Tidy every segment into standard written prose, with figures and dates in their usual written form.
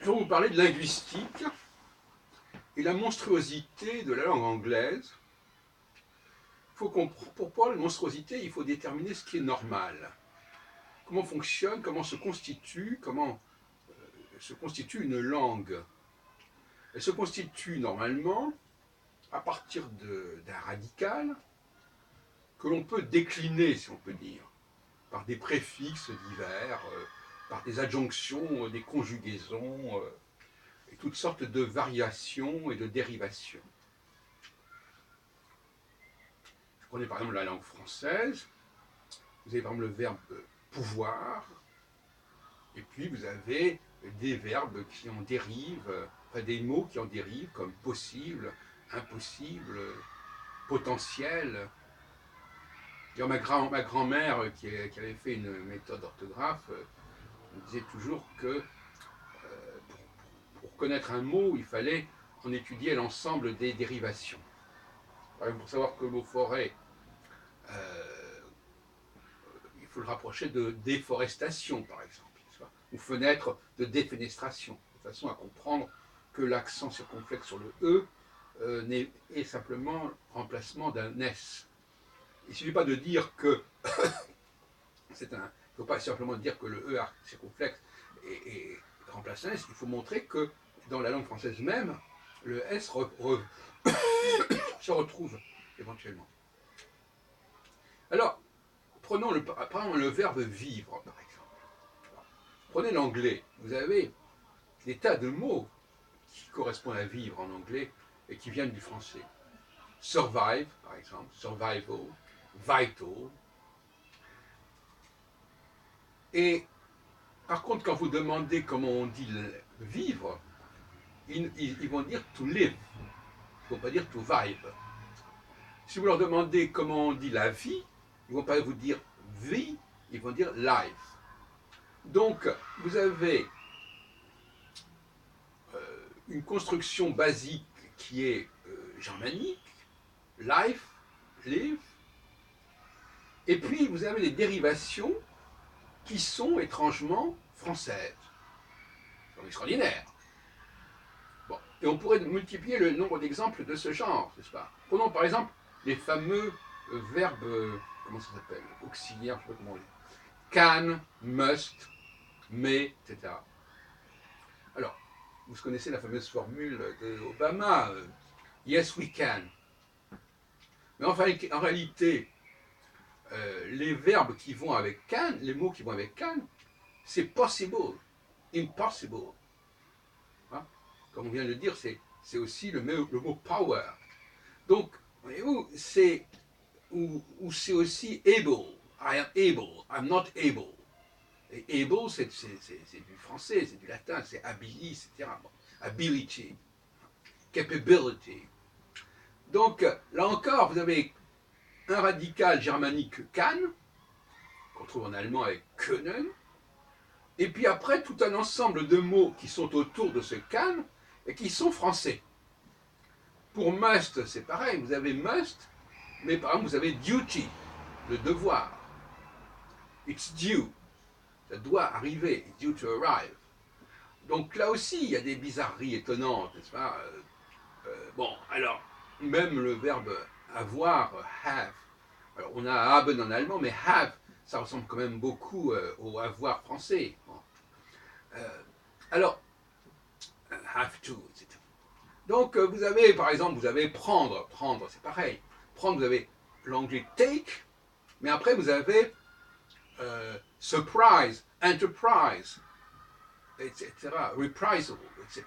Je vais vous parler de linguistique et la monstruosité de la langue anglaise. Pour parler de monstruosité, il faut déterminer ce qui est normal. Comment fonctionne, comment se constitue une langue. Elle se constitue normalement à partir d'un radical que l'on peut décliner, si on peut dire, par des préfixes divers, par des adjonctions, des conjugaisons, et toutes sortes de variations et de dérivations. Je prenais par exemple la langue française, vous avez par exemple le verbe pouvoir, et puis vous avez des verbes qui en dérivent, enfin des mots qui en dérivent, comme possible, impossible, potentiel. Ma grand-mère, qui avait fait une méthode d'orthographe, me disait toujours que pour connaître un mot, il fallait en étudier l'ensemble des dérivations. Par exemple, pour savoir que le mot forêt, il faut le rapprocher de déforestation, par exemple, ou fenêtre de défenestration, de façon à comprendre que l'accent circonflexe sur le E est simplement remplacement d'un S. Il ne suffit pas de dire que il ne faut pas simplement dire que le E circonflexe est remplace un S, il faut montrer que dans la langue française même, le S se retrouve éventuellement. Alors, prenons le verbe vivre, par exemple. Prenez l'anglais, vous avez des tas de mots qui correspondent à vivre en anglais et qui viennent du français. Survive, par exemple, survival, vital. Et par contre, quand vous demandez comment on dit vivre, ils vont dire to live. Ils ne vont pas dire to vive. Si vous leur demandez comment on dit la vie, ils ne vont pas vous dire vie, ils vont dire life. Donc, vous avez une construction basique qui est germanique, life, live, et puis vous avez des dérivations qui sont étrangement françaises. C'est extraordinaire. Bon. Et on pourrait multiplier le nombre d'exemples de ce genre, n'est-ce pas? Prenons par exemple les fameux verbes, comment ça s'appelle? Auxiliaires, je ne sais pas comment on dit. Can, must, may, etc. Alors, vous connaissez la fameuse formule d'Obama, yes we can. Mais en réalité, les verbes qui vont avec can, les mots qui vont avec can, c'est possible, impossible. Hein? Comme on vient de le dire, c'est aussi le mot power. Donc, voyez-vous, c'est aussi able. I am able, I'm not able. Et able, c'est du français, c'est du latin, c'est ability, etc. Bon, ability, capability. Donc, là encore, vous avez un radical germanique can, qu'on trouve en allemand avec können, et puis après, tout un ensemble de mots qui sont autour de ce can et qui sont français. Pour must, c'est pareil, vous avez must, mais par exemple, vous avez duty, le devoir. It's due, ça doit arriver, it's due to arrive. Donc là aussi, il y a des bizarreries étonnantes, n'est-ce pas? Bon, alors, même le verbe avoir, have, alors on a haben en allemand, mais have, ça ressemble quand même beaucoup au avoir français. Bon. Alors, have to, etc. Donc, vous avez, par exemple, vous avez prendre, c'est pareil. Prendre, vous avez l'anglais take, mais après, vous avez surprise, enterprise, etc., reprisal, etc.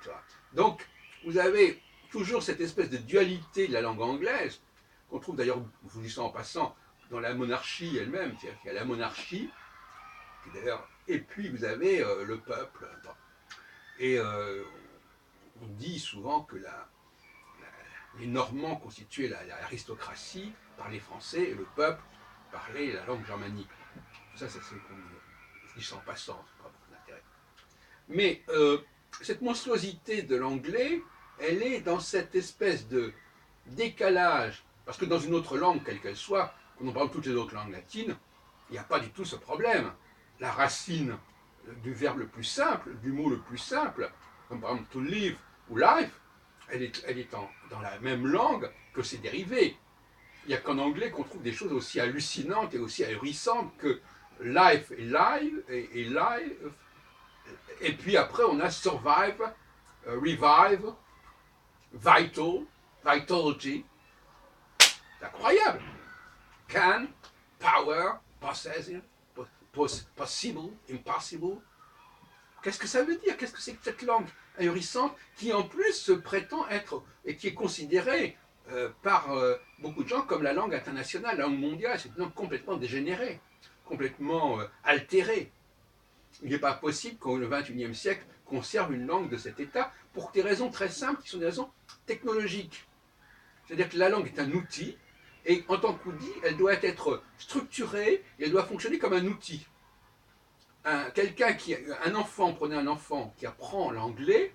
Donc, vous avez toujours cette espèce de dualité de la langue anglaise, qu'on trouve d'ailleurs, vous disant en passant, dans la monarchie elle-même, c'est-à-dire qu'il y a la monarchie, et puis vous avez le peuple. Et on dit souvent que les Normands constituaient l'aristocratie, parlaient français, et le peuple parlait la langue germanique. Ça c'est comme je dis ça en passant, c'est pas beaucoup d'intérêt. Mais cette monstruosité de l'anglais, elle est dans cette espèce de décalage, parce que dans une autre langue, quelle qu'elle soit, quand on parle de toutes les autres langues latines, il n'y a pas du tout ce problème. la racine du verbe le plus simple, du mot le plus simple, comme par exemple to live ou life, elle est dans la même langue que ses dérivés. Il n'y a qu'en anglais qu'on trouve des choses aussi hallucinantes et aussi ahurissantes que life et live et live. Et puis après, on a survive, revive, vital, vitology. C'est incroyable. Can, power, possessive, possible, impossible. Qu'est-ce que ça veut dire? Qu'est-ce que c'est que cette langue ahurissante qui en plus se prétend être et qui est considérée par beaucoup de gens comme la langue internationale, la langue mondiale? C'est une langue complètement dégénérée, complètement altérée. Il n'est pas possible qu'au XXIe siècle conserve une langue de cet état pour des raisons très simples qui sont des raisons technologiques. C'est-à-dire que la langue est un outil et en tant qu'outil, elle doit être structurée et elle doit fonctionner comme un outil. Un enfant, prenez un enfant qui apprend l'anglais,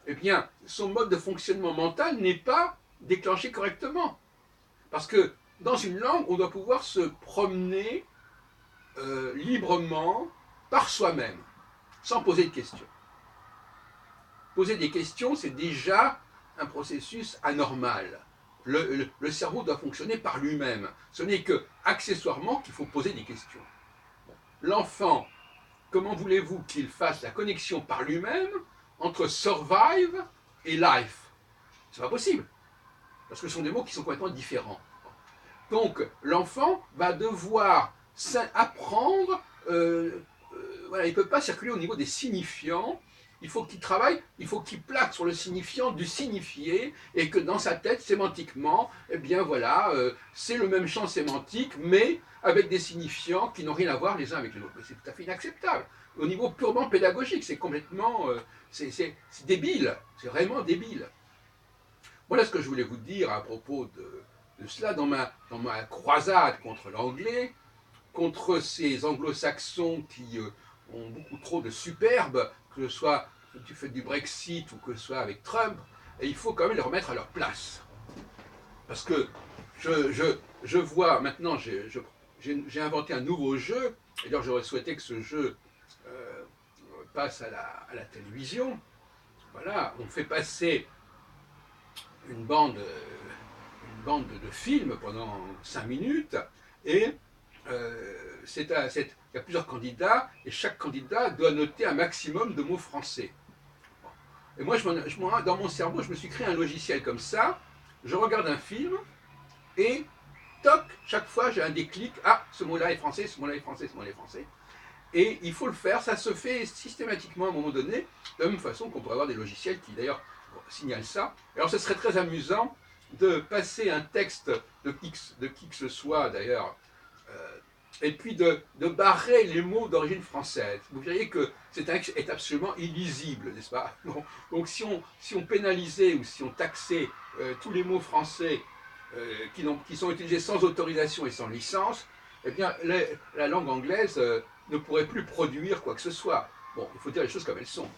eh bien, son mode de fonctionnement mental n'est pas déclenché correctement. Parce que dans une langue, on doit pouvoir se promener librement par soi-même, sans poser de questions. Poser des questions, c'est déjà un processus anormal. Le cerveau doit fonctionner par lui-même. Ce n'est que accessoirement qu'il faut poser des questions. L'enfant, comment voulez-vous qu'il fasse la connexion par lui-même entre survive et life? C'est pas possible, parce que ce sont des mots qui sont complètement différents. Donc l'enfant va devoir apprendre, voilà, il ne peut pas circuler au niveau des signifiants, il faut qu'il travaille, il faut qu'il plaque sur le signifiant du signifié, et que dans sa tête, sémantiquement, eh bien voilà, c'est le même champ sémantique, mais avec des signifiants qui n'ont rien à voir les uns avec les autres. C'est tout à fait inacceptable. Au niveau purement pédagogique, c'est complètement, c'est débile, c'est vraiment débile. Voilà ce que je voulais vous dire à propos de cela dans ma croisade contre l'anglais, contre ces anglo-saxons qui ont beaucoup trop de superbe, que ce soit du fait du Brexit ou que ce soit avec Trump, et il faut quand même les remettre à leur place. Parce que je vois maintenant, j'ai inventé un nouveau jeu, et d'ailleurs j'aurais souhaité que ce jeu passe à la télévision. Voilà, on fait passer une bande de films pendant 5 minutes, et il y a plusieurs candidats, et chaque candidat doit noter un maximum de mots français. Et moi, dans mon cerveau, je me suis créé un logiciel comme ça, je regarde un film, et toc, chaque fois j'ai un déclic, ah, ce mot-là est français, ce mot-là est français, ce mot-là est français. Et il faut le faire, ça se fait systématiquement à un moment donné, de la même façon qu'on pourrait avoir des logiciels qui d'ailleurs signalent ça. Alors ce serait très amusant de passer un texte de qui que ce soit d'ailleurs, et puis de barrer les mots d'origine française. Vous verriez que c'est un texte est absolument illisible, n'est-ce pas? Bon, donc si on pénalisait ou si on taxait tous les mots français qui sont utilisés sans autorisation et sans licence, eh bien la langue anglaise ne pourrait plus produire quoi que ce soit. Bon, il faut dire les choses comme elles sont.